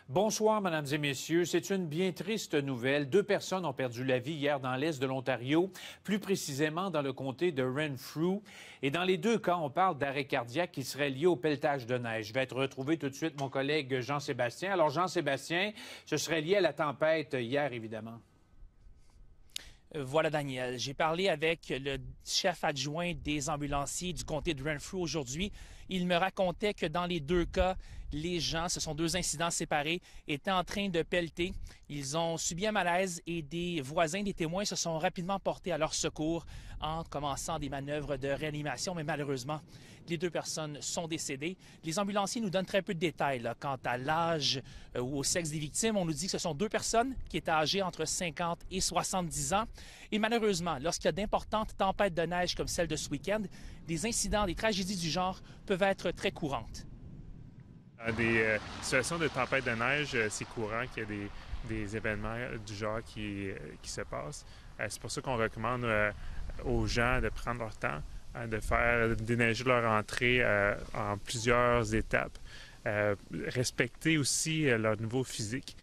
Bonsoir, mesdames et messieurs. C'est une bien triste nouvelle. 2 personnes ont perdu la vie hier dans l'est de l'Ontario, plus précisément dans le comté de Renfrew. Et dans les 2 cas, on parle d'arrêt cardiaque qui serait lié au pelletage de neige. Je vais être retrouvé tout de suite mon collègue Jean-Sébastien. Alors, Jean-Sébastien, ce serait lié à la tempête hier, évidemment. Voilà, Daniel. J'ai parlé avec le chef adjoint des ambulanciers du comté de Renfrew aujourd'hui. Il me racontait que dans les 2 cas, les gens, ce sont 2 incidents séparés, étaient en train de pelleter. Ils ont subi un malaise et des voisins, des témoins se sont rapidement portés à leur secours en commençant des manœuvres de réanimation, mais malheureusement, les 2 personnes sont décédées. Les ambulanciers nous donnent très peu de détails là, quant à l'âge ou au sexe des victimes. On nous dit que ce sont 2 personnes qui étaient âgées entre 50 et 70 ans. Et malheureusement, lorsqu'il y a d'importantes tempêtes de neige comme celle de ce week-end, des incidents, des tragédies du genre peuvent être très courantes. Des situations de tempête de neige, c'est courant qu'il y ait des événements du genre qui se passent. C'est pour ça qu'on recommande aux gens de prendre leur temps, de faire déneiger leur entrée en plusieurs étapes. Respecter aussi leur niveau physique.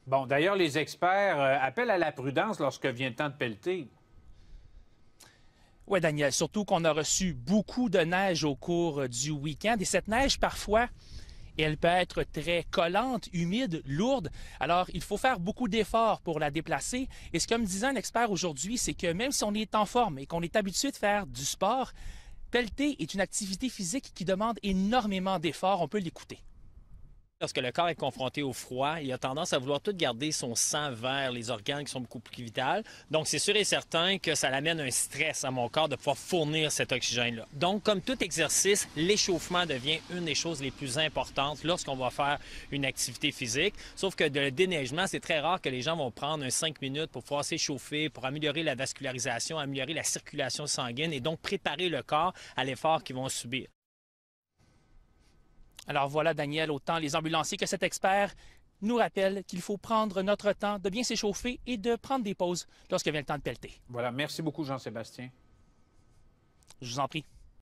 Bon, d'ailleurs, les experts appellent à la prudence lorsque vient le temps de pelleter. Oui, Daniel, surtout qu'on a reçu beaucoup de neige au cours du week-end. Et cette neige, parfois, elle peut être très collante, humide, lourde. Alors, il faut faire beaucoup d'efforts pour la déplacer. Et ce que me disait un expert aujourd'hui, c'est que même si on est en forme et qu'on est habitué de faire du sport, pelleter est une activité physique qui demande énormément d'efforts. On peut l'écouter. Lorsque le corps est confronté au froid, il a tendance à vouloir tout garder son sang vers les organes qui sont beaucoup plus vitaux. Donc, c'est sûr et certain que ça amène un stress à mon corps de pouvoir fournir cet oxygène-là. Donc, comme tout exercice, l'échauffement devient une des choses les plus importantes lorsqu'on va faire une activité physique. Sauf que le déneigement, c'est très rare que les gens vont prendre 5 minutes pour pouvoir s'échauffer, pour améliorer la vascularisation, améliorer la circulation sanguine et donc préparer le corps à l'effort qu'ils vont subir. Alors voilà, Daniel, autant les ambulanciers que cet expert nous rappellent qu'il faut prendre notre temps de bien s'échauffer et de prendre des pauses lorsque vient le temps de pelleter. Voilà, merci beaucoup, Jean-Sébastien. Je vous en prie.